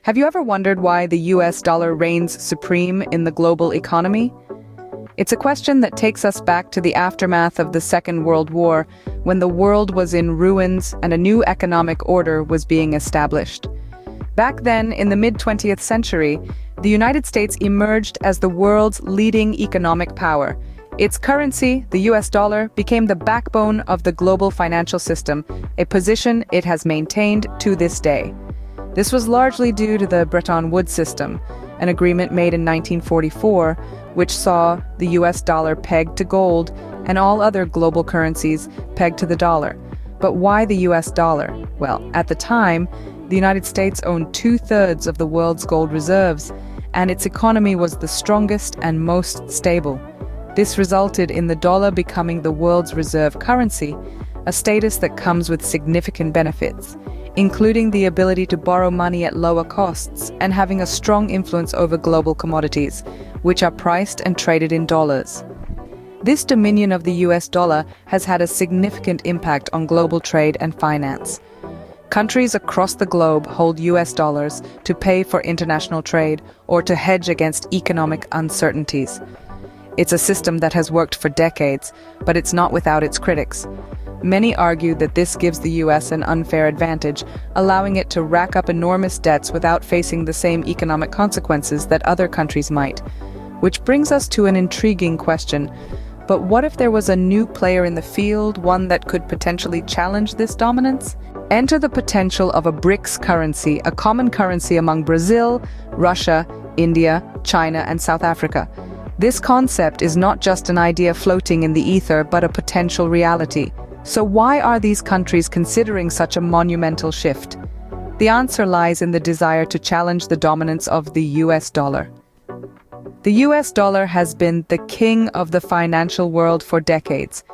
Have you ever wondered why the US dollar reigns supreme in the global economy? It's a question that takes us back to the aftermath of the Second World War, when the world was in ruins and a new economic order was being established. Back then, in the mid-20th century, the United States emerged as the world's leading economic power. Its currency, the US dollar, became the backbone of the global financial system, a position it has maintained to this day. This was largely due to the Bretton Woods system, an agreement made in 1944, which saw the US dollar pegged to gold and all other global currencies pegged to the dollar. But why the US dollar? Well, at the time, the United States owned 2/3 of the world's gold reserves, and its economy was the strongest and most stable. This resulted in the dollar becoming the world's reserve currency, a status that comes with significant benefits, including the ability to borrow money at lower costs and having a strong influence over global commodities, which are priced and traded in dollars. This dominion of the US dollar has had a significant impact on global trade and finance. Countries across the globe hold US dollars to pay for international trade or to hedge against economic uncertainties. It's a system that has worked for decades, but it's not without its critics. Many argue that this gives the US an unfair advantage, allowing it to rack up enormous debts without facing the same economic consequences that other countries might. Which brings us to an intriguing question. But what if there was a new player in the field, one that could potentially challenge this dominance? Enter the potential of a BRICS currency, a common currency among Brazil, Russia, India, China, and South Africa. This concept is not just an idea floating in the ether, but a potential reality. So why are these countries considering such a monumental shift? The answer lies in the desire to challenge the dominance of the US dollar. The US dollar has been the king of the financial world for decades.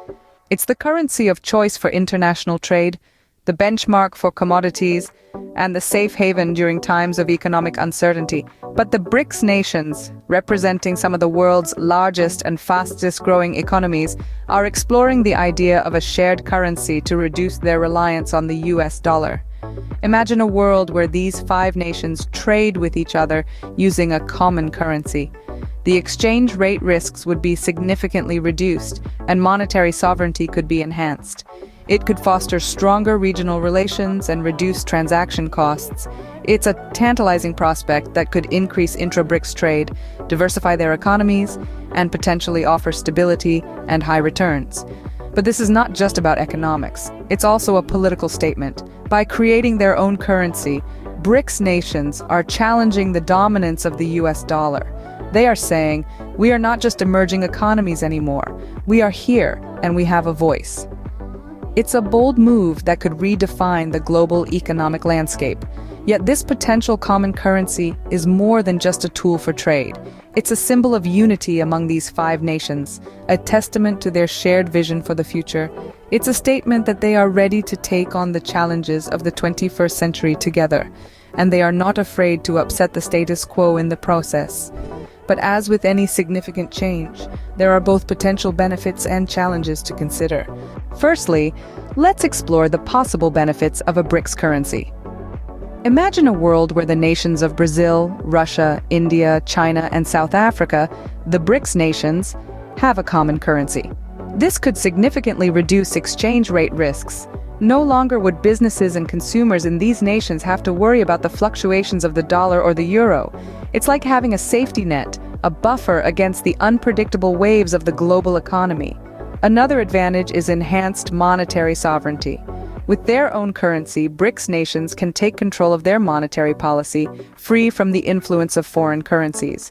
It's the currency of choice for international trade, the benchmark for commodities, and the safe haven during times of economic uncertainty. But the BRICS nations, representing some of the world's largest and fastest-growing economies, are exploring the idea of a shared currency to reduce their reliance on the US dollar. Imagine a world where these 5 nations trade with each other using a common currency. The exchange rate risks would be significantly reduced, and monetary sovereignty could be enhanced. It could foster stronger regional relations and reduce transaction costs. It's a tantalizing prospect that could increase intra-BRICS trade, diversify their economies, and potentially offer stability and high returns. But this is not just about economics. It's also a political statement. By creating their own currency, BRICS nations are challenging the dominance of the US dollar. They are saying, we are not just emerging economies anymore. We are here, and we have a voice. It's a bold move that could redefine the global economic landscape. Yet this potential common currency is more than just a tool for trade. It's a symbol of unity among these 5 nations, a testament to their shared vision for the future. It's a statement that they are ready to take on the challenges of the 21st century together, and they are not afraid to upset the status quo in the process. But as with any significant change, there are both potential benefits and challenges to consider. Firstly, let's explore the possible benefits of a BRICS currency. Imagine a world where the nations of Brazil, Russia, India, China, and South Africa, the BRICS nations, have a common currency. This could significantly reduce exchange rate risks. No longer would businesses and consumers in these nations have to worry about the fluctuations of the dollar or the euro. It's like having a safety net, a buffer against the unpredictable waves of the global economy. Another advantage is enhanced monetary sovereignty. With their own currency, BRICS nations can take control of their monetary policy, free from the influence of foreign currencies.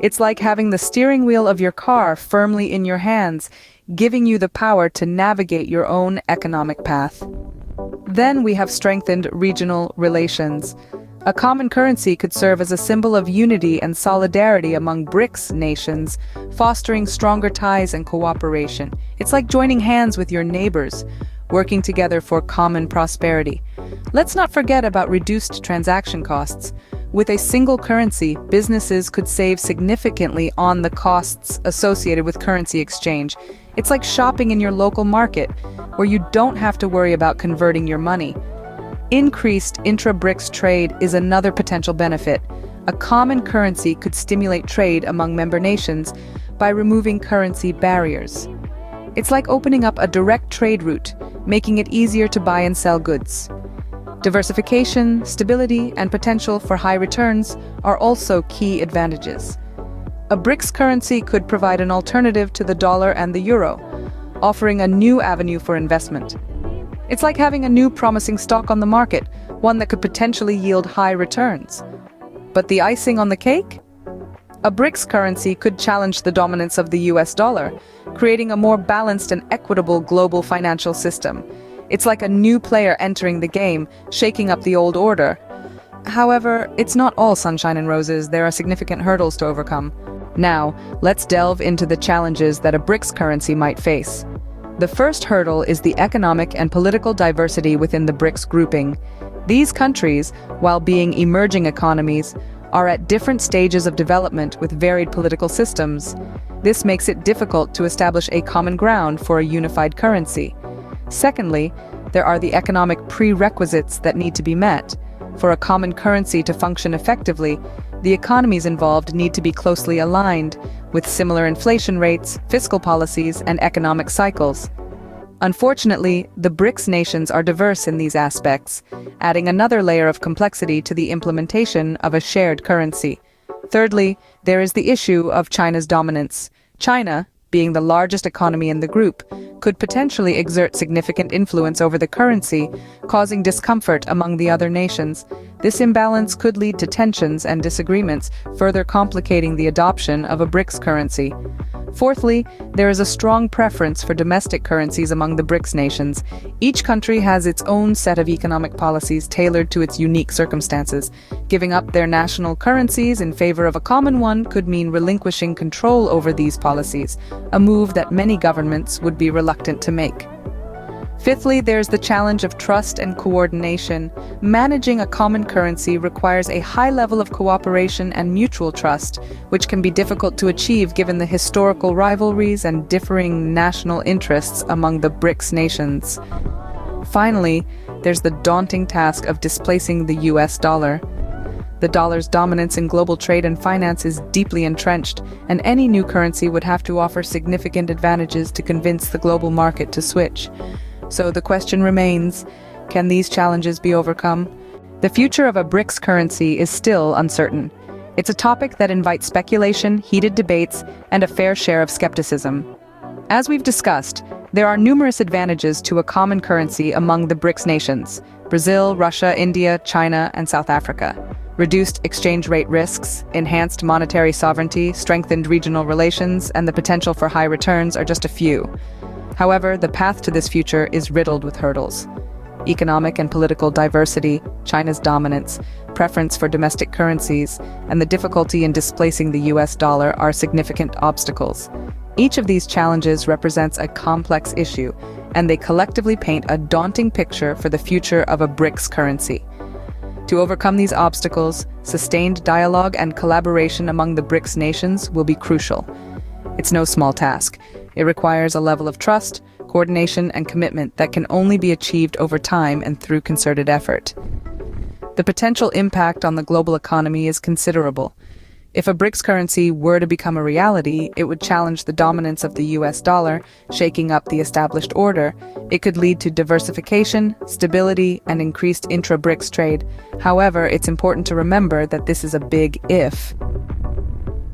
It's like having the steering wheel of your car firmly in your hands, giving you the power to navigate your own economic path. Then we have strengthened regional relations. A common currency could serve as a symbol of unity and solidarity among BRICS nations, fostering stronger ties and cooperation. It's like joining hands with your neighbors, working together for common prosperity. Let's not forget about reduced transaction costs. With a single currency, businesses could save significantly on the costs associated with currency exchange. It's like shopping in your local market, where you don't have to worry about converting your money. Increased intra-BRICS trade is another potential benefit. A common currency could stimulate trade among member nations by removing currency barriers. It's like opening up a direct trade route, making it easier to buy and sell goods. Diversification, stability, and potential for high returns are also key advantages. A BRICS currency could provide an alternative to the dollar and the euro, offering a new avenue for investment. It's like having a new promising stock on the market, one that could potentially yield high returns. But the icing on the cake? A BRICS currency could challenge the dominance of the US dollar, creating a more balanced and equitable global financial system. It's like a new player entering the game, shaking up the old order. However, it's not all sunshine and roses. There are significant hurdles to overcome. Now, let's delve into the challenges that a BRICS currency might face. The first hurdle is the economic and political diversity within the BRICS grouping. These countries, while being emerging economies, are at different stages of development with varied political systems. This makes it difficult to establish a common ground for a unified currency. Secondly, there are the economic prerequisites that need to be met. For a common currency to function effectively, the economies involved need to be closely aligned, with similar inflation rates, fiscal policies, and economic cycles. Unfortunately, the BRICS nations are diverse in these aspects, adding another layer of complexity to the implementation of a shared currency. Thirdly, there is the issue of China's dominance. China, being the largest economy in the group, could potentially exert significant influence over the currency, causing discomfort among the other nations. This imbalance could lead to tensions and disagreements, further complicating the adoption of a BRICS currency. Fourthly, there is a strong preference for domestic currencies among the BRICS nations. Each country has its own set of economic policies tailored to its unique circumstances. Giving up their national currencies in favor of a common one could mean relinquishing control over these policies, a move that many governments would be reluctant to make. Fifthly, there's the challenge of trust and coordination. Managing a common currency requires a high level of cooperation and mutual trust, which can be difficult to achieve given the historical rivalries and differing national interests among the BRICS nations. Finally, there's the daunting task of displacing the US dollar. The dollar's dominance in global trade and finance is deeply entrenched, and any new currency would have to offer significant advantages to convince the global market to switch. So the question remains, can these challenges be overcome? The future of a BRICS currency is still uncertain. It's a topic that invites speculation, heated debates, and a fair share of skepticism. As we've discussed, there are numerous advantages to a common currency among the BRICS nations: Brazil, Russia, India, China, and South Africa. Reduced exchange rate risks, enhanced monetary sovereignty, strengthened regional relations, and the potential for high returns are just a few. However, the path to this future is riddled with hurdles. Economic and political diversity, China's dominance, preference for domestic currencies, and the difficulty in displacing the US dollar are significant obstacles. Each of these challenges represents a complex issue, and they collectively paint a daunting picture for the future of a BRICS currency. To overcome these obstacles, sustained dialogue and collaboration among the BRICS nations will be crucial. It's no small task. It requires a level of trust, coordination, and commitment that can only be achieved over time and through concerted effort. The potential impact on the global economy is considerable. If a BRICS currency were to become a reality, it would challenge the dominance of the US dollar, shaking up the established order. It could lead to diversification, stability, and increased intra-BRICS trade. However, it's important to remember that this is a big if.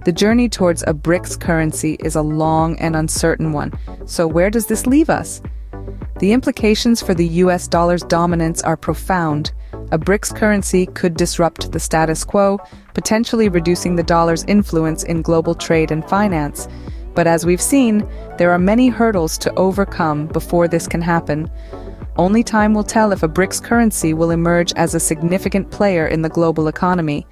The journey towards a BRICS currency is a long and uncertain one. So where does this leave us? The implications for the US dollar's dominance are profound. A BRICS currency could disrupt the status quo, potentially reducing the dollar's influence in global trade and finance. But as we've seen, there are many hurdles to overcome before this can happen. Only time will tell if a BRICS currency will emerge as a significant player in the global economy.